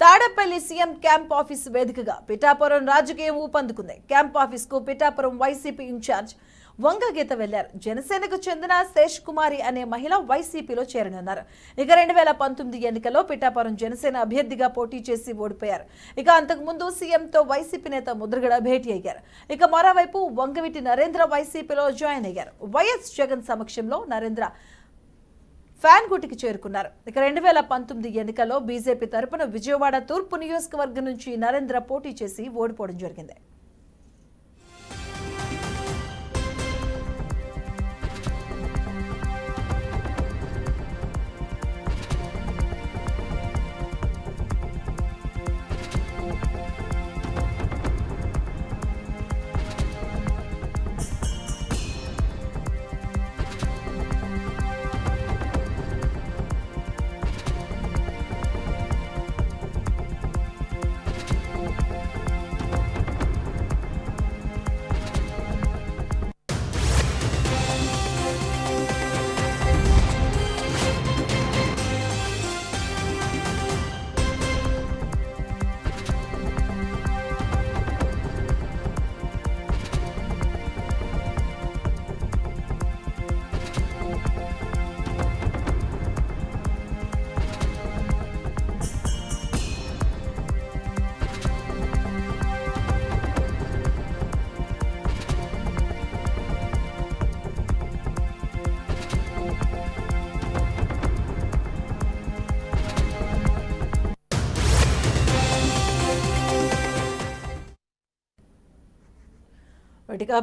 Tadepalli CM camp office వేదికగా పిఠాపురం రాజకీయం ఊపందుకుంది. Camp office కు పిఠాపురం వైసీపీ ఇన్ఛార్జ్ వంగగీత వెళ్లారు. జనసేనకు చెందిన శేష్ కుమారి అనే మహిళ వైసీపీలో చేరనున్నారు. ఇక 2019 ఎన్నికల్లో పిఠాపురం జనసేన అభ్యర్థిగా పోటీ చేసి ఓడిపోయారు. ఇక అంతకుముందు సీఎంతో వైసీపీ నేత ముద్రగడ భేటీ అయ్యారు. ఇక మరోవైపు వంగవీటి నరేంద్ర వైసీపీలో జాయిన్ అయ్యారు. వైఎస్ జగన్ సమక్షంలో నరేంద్ర ఫ్యాన్ గుటికి చేరుకున్నారు. ఇక 2019 ఎన్నికల్లో బీజేపీ తరపున విజయవాడ తూర్పు నియోజకవర్గం నుంచి నరేంద్ర పోటీ చేసి ఓడిపోవడం జరిగింది.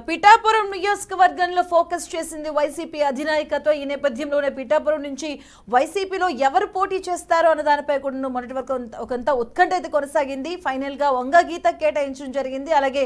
పిఠాపురం నియోజకవర్గంలో ఫోకస్ చేసింది వైసీపీ అధినాయకత్వం. ఈ నేపథ్యంలోనే పిఠాపురం నుంచి వైసీపీలో ఎవరు పోటీ చేస్తారో అన్న దానిపై కూడా మొదటి వరకు ఒకంత ఉత్కంఠ అయితే కొనసాగింది. ఫైనల్ గా వంగగీత కేటాయించడం జరిగింది. అలాగే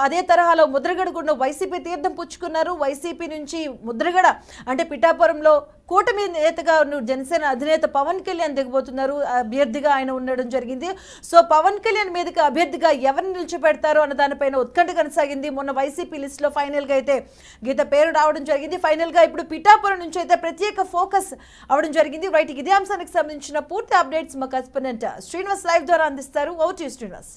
అదే తరహాలో ముద్రగడ కూడా వైసీపీ తీర్థం పుచ్చుకున్నారు. వైసీపీ నుంచి ముద్రగడ అంటే పిఠాపురంలో కూటమి నేతగా జనసేన అధినేత పవన్ కళ్యాణ్ దిగబోతున్నారు. అభ్యర్థిగా ఆయన ఉండడం జరిగింది. సో పవన్ కళ్యాణ్ మీదకి అభ్యర్థిగా ఎవరిని నిలిచిపెడతారో అన్న దానిపైన ఉత్కంఠ కొనసాగింది. మొన్న వైసీపీ లిస్ట్ లో ఫైనల్ గా అయితే గీత పేరు రావడం జరిగింది. ఫైనల్ గా ఇప్పుడు పిఠాపురం నుంచి అయితే ప్రత్యేక ఫోకస్ అవడం జరిగింది. రైట్, ఇదే అంశానికి సంబంధించిన పూర్తి అప్డేట్స్ మా కరెస్పాండెంట్ శ్రీనివాస్ లైవ్ ద్వారా అందిస్తారు. Over to Srinivas.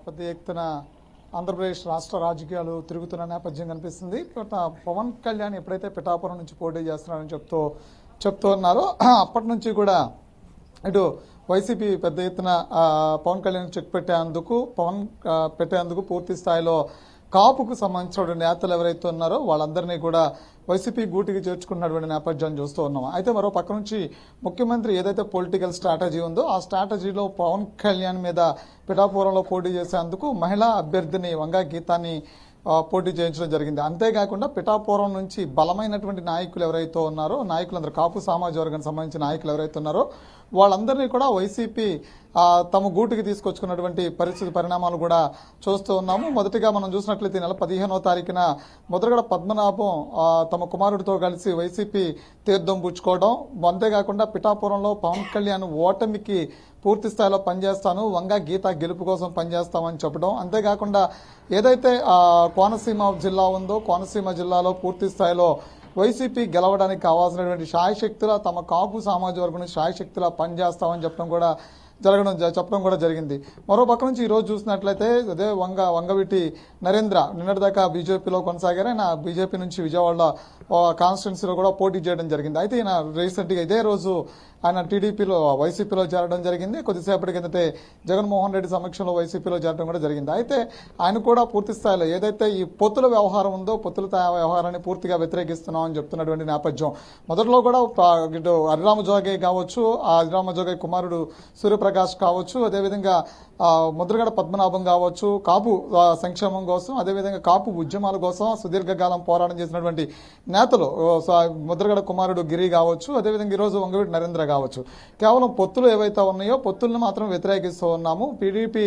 పెద్ద ఎత్తున ఆంధ్రప్రదేశ్ రాష్ట్ర రాజకీయాలు తిరుగుతున్న నేపథ్యం కనిపిస్తుంది. పవన్ కళ్యాణ్ ఎప్పుడైతే పిఠాపురం నుంచి పోటీ చేస్తున్నారని చెప్తూ ఉన్నారో అప్పటి నుంచి కూడా ఇటు వైసీపీ పెద్ద ఎత్తున పవన్ కళ్యాణ్ చెక్ పెట్టేందుకు పూర్తి స్థాయిలో కాపుకు సంబంధించిన నేతలు ఎవరైతే ఉన్నారో వాళ్ళందరినీ కూడా వైసీపీ గూటికి చేర్చుకున్నటువంటి నేపథ్యాన్ని చూస్తూ ఉన్నాం. అయితే మరో పక్క నుంచి ముఖ్యమంత్రి ఏదైతే పొలిటికల్ స్ట్రాటజీ ఉందో ఆ స్ట్రాటజీలో పవన్ కళ్యాణ్ మీద పిఠాపురంలో పోటీ చేసేందుకు మహిళా అభ్యర్థిని వంగగీతాన్ని పోటీ చేయించడం జరిగింది. అంతేకాకుండా పిఠాపురం నుంచి బలమైనటువంటి నాయకులు ఎవరైతే ఉన్నారో నాయకులందరూ కాపు సామాజిక వర్గానికి సంబంధించిన నాయకులు ఎవరైతే ఉన్నారో వాళ్ళందరినీ కూడా వైసీపీ తమ గూటికి తీసుకొచ్చుకున్నటువంటి పరిణామాలు కూడా చూస్తూ ఉన్నాము. మొదటిగా మనం చూసినట్లయితే నెల 15వ తారీఖున ముద్రగడ పద్మనాభం తమ కుమారుడితో కలిసి వైసీపీ తీర్థం పుచ్చుకోవడం, అంతేకాకుండా పిఠాపురంలో పవన్ కళ్యాణ్ ఓటమికి పూర్తి స్థాయిలో పనిచేస్తాను, వంగగీత గెలుపు కోసం పనిచేస్తామని చెప్పడం, అంతేకాకుండా ఏదైతే కోనసీమ జిల్లా ఉందో కోనసీమ జిల్లాలో పూర్తి స్థాయిలో వైసీపీ గెలవడానికి కావాల్సినటువంటి శాయశక్తుల తమ కాపు సామాజిక వర్గం శాయశక్తుల పనిచేస్తామని చెప్పడం కూడా జరిగింది. మరో పక్క నుంచి ఈ రోజు చూసినట్లయితే అదే వంగవీటి నరేంద్ర నిన్నటిదాకా బీజేపీలో కొనసాగారు. ఆయన బీజేపీ నుంచి విజయవాడ కాన్స్టిట్యున్సీలో కూడా పోటీ చేయడం జరిగింది. అయితే ఈయన రీసెంట్గా ఇదే రోజు ఆయన టీడీపీలో వైసీపీలో చేరడం జరిగింది. కొద్దిసేపటి కిందటే జగన్మోహన్ రెడ్డి సమక్షంలో వైసీపీలో చేరడం కూడా జరిగింది. అయితే ఆయన కూడా పూర్తి స్థాయిలో ఏదైతే ఈ పొత్తుల వ్యవహారం ఉందో పొత్తుల వ్యవహారాన్ని పూర్తిగా వ్యతిరేకిస్తున్నామని చెప్తున్నటువంటి నేపథ్యం. మొదట్లో కూడా ఇటు హరిరామ జోగి కావచ్చు, ఆ హరిరామ జోగి కుమారుడు సూర్యప్రకాష్ కావచ్చు, అదేవిధంగా ముద్రగడ పద్మనాభం కావచ్చు, కాపు సంక్షేమం కోసం అదేవిధంగా కాపు ఉద్యమాల కోసం సుదీర్ఘకాలం పోరాటం చేసినటువంటి నేతలు ముద్రగడ కుమారుడు గిరి కావచ్చు, అదేవిధంగా ఈరోజు వంగవీటి నరేంద్ర కావచ్చు. కేవలం పొత్తులు ఏవైతే ఉన్నాయో పొత్తులను మాత్రం వ్యతిరేకిస్తూ ఉన్నాము. టీడీపీ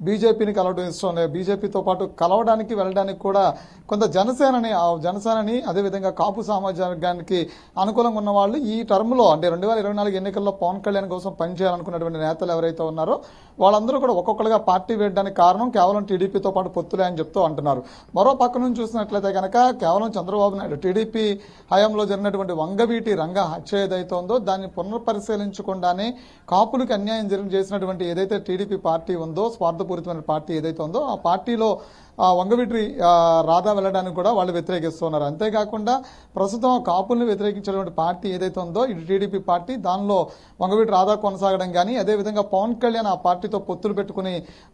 బీజేపీని కలవడం ఇష్టం లేదు. బీజేపీతో పాటు కలవడానికి వెళ్ళడానికి కూడా కొంత జనసేనని అదేవిధంగా కాపు సామాజిక వర్గానికి అనుకూలంగా ఉన్న వాళ్ళు ఈ టర్మ్లో అంటే 2024 ఎన్నికల్లో పవన్ కళ్యాణ్ కోసం పనిచేయాలనుకున్నటువంటి నేతలు ఎవరైతే ఉన్నారో వాళ్ళందరూ కూడా ఒక్కొక్కరుగా పార్టీ వేయడానికి కారణం కేవలం టీడీపీతో పాటు పొత్తులే అని చెప్తూ అంటున్నారు. మరో పక్క నుంచి చూసినట్లయితే కనుక కేవలం చంద్రబాబు నాయుడు టీడీపీ హయాంలో జరిగినటువంటి వంగవీటి రంగ హత్య ఏదైతే ఉందో దాన్ని పునఃపరిశీలించకుండానే కాపులకు అన్యాయం చేసినటువంటి ఏదైతే టీడీపీ పార్టీ ఉందో, స్వార్థపూరితమైన పార్టీ ఏదైతే ఉందో ఆ పార్టీలో వంగవీటి రాధా వెళ్ళడానికి కూడా వాళ్ళు వ్యతిరేకిస్తున్నారు. అంతేకాకుండా ప్రస్తుతం కాపుల్ని వ్యతిరేకించినటువంటి పార్టీ ఏదైతే ఉందో ఇది టీడీపీ పార్టీ, దానిలో వంగవీటి రాధా కొనసాగడం కానీ అదేవిధంగా పవన్ కళ్యాణ్ ఆ పార్టీతో పొత్తులు పెట్టుకుని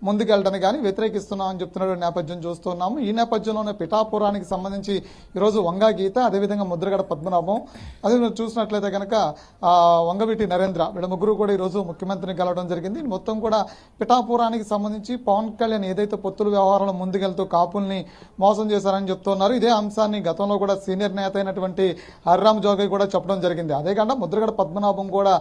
ముందుకెళ్ళడం కానీ వ్యతిరేకిస్తున్నామని చెప్తున్నటువంటి నేపథ్యం చూస్తున్నాము. ఈ నేపథ్యంలోనే పిఠాపురానికి సంబంధించి ఈరోజు వంగా గీత, అదేవిధంగా ముద్రగడ పద్మనాభం, అదే చూసినట్లయితే కనుక వంగవీటి నరేంద్ర వీళ్ళ ముగ్గురు కూడా ఈరోజు ముఖ్యమంత్రిని కలవడం జరిగింది. మొత్తం కూడా పిఠాపురానికి సంబంధించి పవన్ కళ్యాణ్ ఏదైతే పొత్తుల వ్యవహారంలో ముందుకెళ్తూ కాపుల్ని మోసం చేశారని చెప్తున్నారు. ఇదే అంశాన్ని గతంలో కూడా సీనియర్ నేత అయినటువంటి హరిరామ్ జోగి కూడా చెప్పడం జరిగింది. అదే కాకుండా ముద్రగడ పద్మనాభం కూడా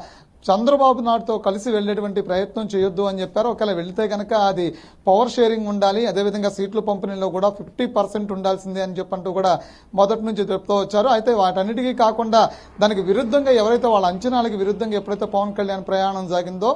చంద్రబాబు నాయుడుతో కలిసి వెళ్లేటువంటి ప్రయత్నం చేయొద్దు అని చెప్పారు. ఒకవేళ వెళితే కనుక అది పవర్ షేరింగ్ ఉండాలి, అదేవిధంగా సీట్ల పంపిణీలో కూడా 50% ఉండాల్సిందే అని చెప్పంటూ కూడా మొదటి నుంచి చెప్తూ వచ్చారు. అయితే వాటన్నిటికీ కాకుండా దానికి విరుద్ధంగా ఎవరైతే వాళ్ళ అంచనాలకు విరుద్ధంగా ఎప్పుడైతే పవన్ కళ్యాణ్ ప్రయాణం సాగిందో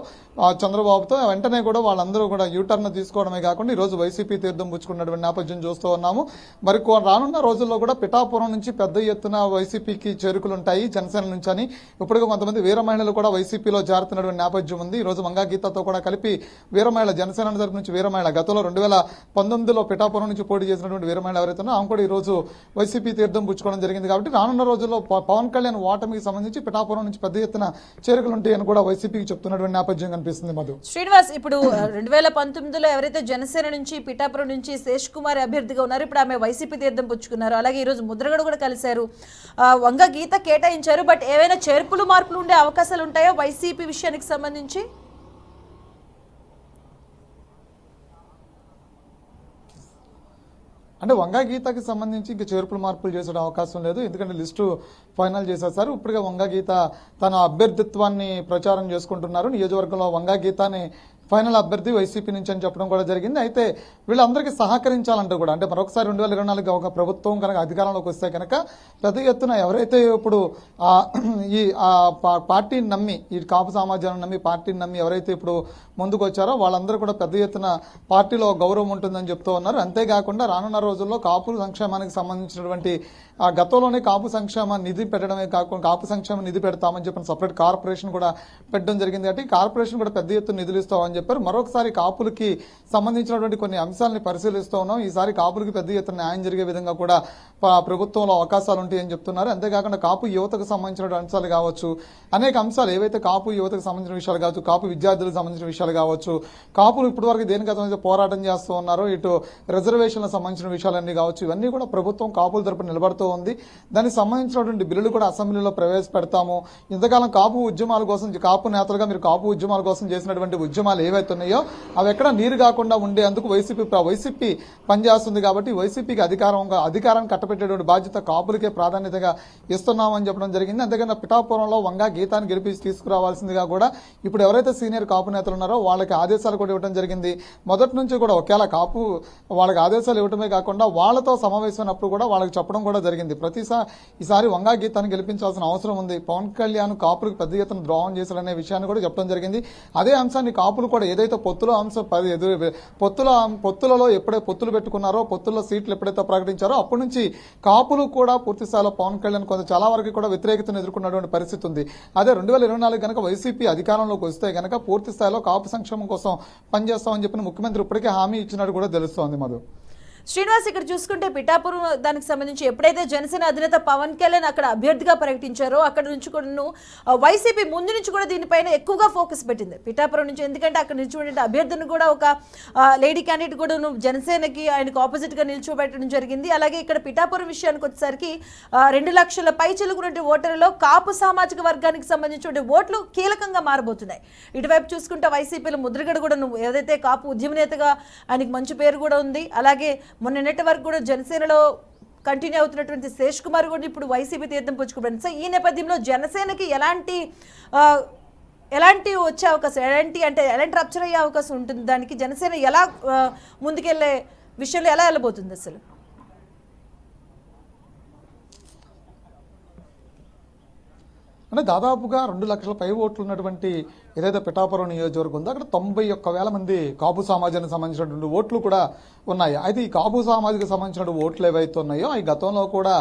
చంద్రబాబుతో వెంటనే కూడా వాళ్ళందరూ కూడా యూటర్న్ తీసుకోవడమే కాకుండా ఈరోజు వైసీపీ తీర్థం పుచ్చుకున్నటువంటి నేపథ్యం చూస్తూ ఉన్నాము. మరి రానున్న రోజుల్లో కూడా పిఠాపురం నుంచి పెద్ద ఎత్తున వైసీపీకి చేరుకులుంటాయి జనసేన నుంచి అని ఇప్పటికే కొంతమంది వీర మహిళలు కూడా వైసీపీలో జారుతున్నటువంటి నేపథ్యం ఉంది. ఈరోజు వంగా గీతతో కూడా కలిపి వీరమహిళ జనసేన తరపు నుంచి వీరమహిళ గతంలో 2019లో పిఠాపురం నుంచి పోటీ చేసినటువంటి వీరమహిళ ఎవరైతే ఆమె కూడా ఈ రోజు వైసీపీ తీర్థం పుచ్చుకోవడం జరిగింది. కాబట్టి రానున్న రోజుల్లో పవన్ కళ్యాణ్ ఓటమికి సంబంధించి పిఠాపురం నుంచి పెద్ద ఎత్తున చేరుకులుంటాయని కూడా వైసీపీకి చెప్తున్నటువంటి నేపథ్యం కనిపిస్తుంది. మధు శ్రీనివాస్, ఇప్పుడు 2019లో ఎవరైతే జనసేన నుంచి పిఠాపురం నుంచి శేష్ కుమార్ అభ్యర్థిగా ఉన్నారు, ఇప్పుడు ఆమె వైసీపీ తీర్థం పుచ్చుకున్నారు. అలాగే ఈ రోజు ముద్రగడ కూడా కలిశారు, వంగ గీత కేటాయించారు. బట్ ఏవైనా చేర్పులు మార్పులు ఉండే అవకాశాలు ఉంటాయో వైసీపీ విషయానికి సంబంధించి? అంటే వంగా గీతకి సంబంధించి ఇంకా చేర్పులు మార్పులు చేసే అవకాశం లేదు, ఎందుకంటే లిస్టు ఫైనల్ చేసేసారు. ఇప్పటికే వంగా గీత తన అభ్యర్థిత్వాన్ని ప్రచారం చేసుకుంటున్నారు. నియోజకవర్గంలో వంగా గీతని ఫైనల్ అభ్యర్థి వైసీపీ నుంచి అని చెప్పడం కూడా జరిగింది. అయితే వీళ్ళందరికీ సహకరించాలంటూ కూడా అంటే మరొకసారి 2024 ఒక ప్రభుత్వం కనుక అధికారంలోకి వస్తే కనుక పెద్ద ఎత్తున ఎవరైతే ఇప్పుడు ఈ పార్టీని నమ్మి ఈ కాపు సమాజాన్ని నమ్మి పార్టీని నమ్మి ఎవరైతే ఇప్పుడు ముందుకు వచ్చారో వాళ్ళందరూ కూడా పెద్ద ఎత్తున పార్టీలో గౌరవం ఉంటుందని చెప్తూ ఉన్నారు. అంతేకాకుండా రానున్న రోజుల్లో కాపుల సంక్షేమానికి సంబంధించినటువంటి గతంలోనే కాపు సంక్షేమ నిధి పెట్టడమే కాకుండా కాపు సంక్షేమ నిధి పెడతామని చెప్పిన సపరేట్ కార్పొరేషన్ కూడా పెట్టడం జరిగింది. కాబట్టి కార్పొరేషన్ కూడా పెద్ద ఎత్తున నిధులు ఇస్తామని చెప్పారు. మరొకసారి కాపులకి సంబంధించినటువంటి కొన్ని అంశాలని పరిశీలిస్తూ ఉన్నాం. ఈసారి కాపులకి పెద్ద ఎత్తున న్యాయం జరిగే విధంగా కూడా ప్రభుత్వంలో అవకాశాలు ఉంటాయని చెప్తున్నారు. అంతేకాకుండా కాపు యువతకు సంబంధించిన అంశాలు కావచ్చు, అనేక అంశాలు ఏవైతే కాపు యువతకు సంబంధించిన విషయాలు కావచ్చు, కాపు విద్యార్థులకు సంబంధించిన విషయాలు కావచ్చు, కాపులు ఇప్పటివరకు దేనికి పోరాటం చేస్తూ ఉన్నారో ఇటు రిజర్వేషన్లకు సంబంధించిన విషయాలన్నీ కావచ్చు, ఇవన్నీ కూడా ప్రభుత్వం కాపుల తరపున నిలబడుతూ ఉంది. దానికి సంబంధించినటువంటి బిల్లులు కూడా అసెంబ్లీలో ప్రవేశపెడతాము. ఇంతకాలం కాపు ఉద్యమాల కోసం కాపు నేతలుగా మీరు కాపు ఉద్యమాల కోసం చేసినటువంటి ఉద్యమాలు ఏవైతే ఉన్నాయో అవి ఎక్కడ నీరు కాకుండా ఉండేందుకు వైసీపీ పనిచేస్తుంది. కాబట్టి వైసీపీకి అధికారాన్ని కట్టబెట్టేటువంటి బాధ్యత కాపులకే ప్రాధాన్యతగా ఇస్తున్నామని చెప్పడం జరిగింది. అంతేకాకుండా పిఠాపురంలో వంగా గీతాన్ని గెలిపించి తీసుకురావాల్సిందిగా కూడా ఇప్పుడు ఎవరైతే సీనియర్ కాపు నేతలు ఉన్నారో వాళ్ళకి ఆదేశాలు కూడా ఇవ్వడం జరిగింది. మొదటి నుంచి కూడా ఒకేలా కాపు వాళ్ళకి ఆదేశాలు ఇవ్వడమే కాకుండా వాళ్ళతో సమావేశమైనప్పుడు కూడా వాళ్ళకి చెప్పడం కూడా జరిగింది. ఈసారి వంగా గీతాన్ని గెలిపించాల్సిన అవసరం ఉంది. పవన్ కళ్యాణ్ కాపులకు పెద్ద ఎత్తున ద్రోహం చేశారనే విషయాన్ని కూడా చెప్పడం జరిగింది. అదే అంశాన్ని కాపులు కూడా ఏదైతే పొత్తుల అంశం పొత్తులలో ఎప్పుడైతే పొత్తులు పెట్టుకున్నారో పొత్తుల్లో సీట్లు ఎప్పుడైతే ప్రకటించారో అప్పటి నుంచి కాపులు కూడా పూర్తి స్థాయిలో పవన్ కళ్యాణ్ చాలా వరకు కూడా వ్యతిరేకతను ఎదుర్కొన్నటువంటి పరిస్థితి ఉంది. అదే 2024 కనుక వైసీపీ అధికారంలోకి వస్తే కనుక పూర్తి స్థాయిలో కాపు సంక్షేమం కోసం పనిచేస్తామని చెప్పిన ముఖ్యమంత్రి ఇప్పటికే హామీ ఇచ్చినట్టు కూడా తెలుస్తోంది. మధు శ్రీనివాస్, ఇక్కడ చూసుకుంటే పిఠాపురం దానికి సంబంధించి ఎప్పుడైతే జనసేన అధినేత పవన్ కళ్యాణ్ అక్కడ అభ్యర్థిగా ప్రకటించారో అక్కడ నుంచి కూడా వైసీపీ ముందు నుంచి కూడా దీనిపైన ఎక్కువగా ఫోకస్ పెట్టింది పిఠాపురం నుంచి. ఎందుకంటే అక్కడ నిల్చోబెట్టిన అభ్యర్థిని కూడా ఒక లేడీ క్యాండిడేట్ కూడా జనసేనకి ఆయనకు ఆపోజిట్గా నిల్చోబెట్టడం జరిగింది. అలాగే ఇక్కడ పిఠాపురం విషయానికి వచ్చేసరికి 2 లక్షల పైచిలుకున్నటువంటి ఓటర్లలో కాపు సామాజిక వర్గానికి సంబంధించిన ఓట్లు కీలకంగా మారబోతున్నాయి. ఇటువైపు చూసుకుంటే వైసీపీలో ముద్రగడ కూడా ఏదైతే కాపు ఉద్యమ నేతగా ఆయనకు మంచి పేరు కూడా ఉంది. అలాగే మొన్నటి వరకు కూడా జనసేనలో కంటిన్యూ అవుతున్నటువంటి శేష్ కుమార్ కూడా ఇప్పుడు వైసీపీ తీర్థం పుచ్చుకోవడం. సో ఈ నేపథ్యంలో జనసేనకి ఎలాంటి వచ్చే అవకాశం ఎలాంటి రప్చర్ అయ్యే అవకాశం ఉంటుంది? దానికి జనసేన ఎలా ముందుకెళ్లే విషయంలో ఎలా వెళ్ళబోతుంది అసలు? అంటే దాదాపుగా 2 లక్షల పై ఓట్లు ఉన్నటువంటి ఏదైతే పిఠాపురం నియోజకవర్గం ఉందో అక్కడ 91,000 మంది కాపు సమాజానికి సంబంధించినటువంటి ఓట్లు కూడా ఉన్నాయి. అయితే ఈ కాపు సమాజానికి సంబంధించిన ఓట్లు ఏవైతే ఉన్నాయో అవి గతంలో కూడా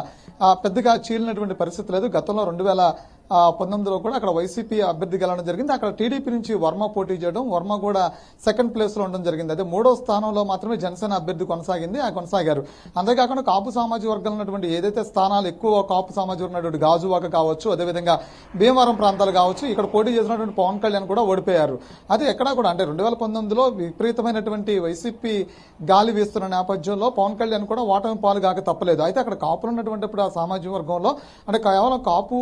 పెద్దగా చీలినటువంటి పరిస్థితి లేదు. గతంలో 2019లో కూడా అక్కడ వైసీపీ అభ్యర్థి గెలవడం జరిగింది. అక్కడ టీడీపీ నుంచి వర్మ పోటీ చేయడం, వర్మ కూడా సెకండ్ ప్లేస్ లో ఉండడం జరిగింది. అదే 3వ స్థానంలో మాత్రమే జనసేన అభ్యర్థి కొనసాగారు. అంతేకాకుండా కాపు సామాజిక వర్గంలో ఉన్నటువంటి ఏదైతే స్థానాలు ఎక్కువ కాపు సామాజిక ఉన్నటువంటి గాజువాక కావచ్చు, అదేవిధంగా భీమవరం ప్రాంతాలు కావచ్చు, ఇక్కడ పోటీ చేసినటువంటి పవన్ కళ్యాణ్ కూడా ఓడిపోయారు. అది ఎక్కడా కూడా అంటే 2019లో విపరీతమైనటువంటి వైసీపీ గాలి వీస్తున్న నేపథ్యంలో పవన్ కళ్యాణ్ కూడా ఓటమి పాలు కాక తప్పలేదు. అయితే అక్కడ కాపులు ఉన్నటువంటి ఆ సామాజిక వర్గంలో అంటే కేవలం కాపు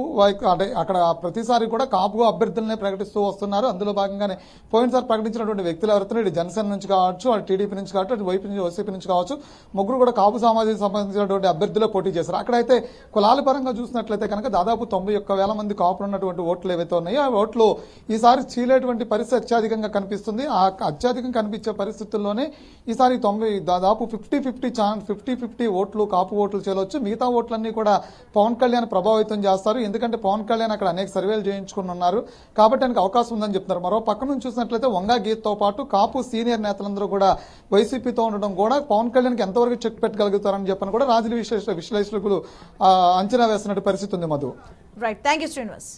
అంటే అక్కడ ప్రతిసారి కూడా కాపు అభ్యర్థులనే ప్రకటిస్తూ వస్తున్నారు. అందులో భాగంగానే పోయినసారి ప్రకటించినటువంటి వ్యక్తులు ఎవరైతే ఇటు జనసేన నుంచి కావచ్చు, అటు టీడీపీ నుంచి కావచ్చు, అటు వైసీపీ నుంచి కావచ్చు, ముగ్గురు కూడా కాపు సమాజానికి సంబంధించినటువంటి అభ్యర్థులే పోటీ చేశారు. అక్కడైతే కులాల పరంగా చూసినట్లయితే కనుక దాదాపు 91,000 మంది కాపులు ఉన్నటువంటి ఓట్లు ఏవైతే ఉన్నాయో ఆ ఓట్లు ఈసారి చీలేటువంటి పరిస్థితి అత్యధికంగా కనిపిస్తుంది. ఆ అత్యధికంగా కనిపించే పరిస్థితుల్లోనే ఈసారి దాదాపు 50-50 ఓట్లు కాపు ఓట్లు చేయవచ్చు. మిగతా ఓట్లన్నీ కూడా పవన్ కళ్యాణ్ ప్రభావితం చేస్తారు. ఎందుకంటే పవన్ కళ్యాణ్ అక్కడ అనేక సర్వేలు చేయించుకుని ఉన్నారు కాబట్టి ఆయనకు అవకాశం ఉందని చెప్తున్నారు. మరో పక్క నుంచి చూసినట్లయితే వంగా గీత్తో పాటు కాపు సీనియర్ నేతలందరూ కూడా వైసీపీతో ఉండడం కూడా పవన్ కళ్యాణ్కి ఎంతవరకు చెక్ పెట్టగలుగుతారని చెప్పని కూడా రాజకీయ విశ్లేషకులు అంచనా వేస్తున్నట్టు పరిస్థితి ఉంది. Madhu. Right, thank you Srinivas.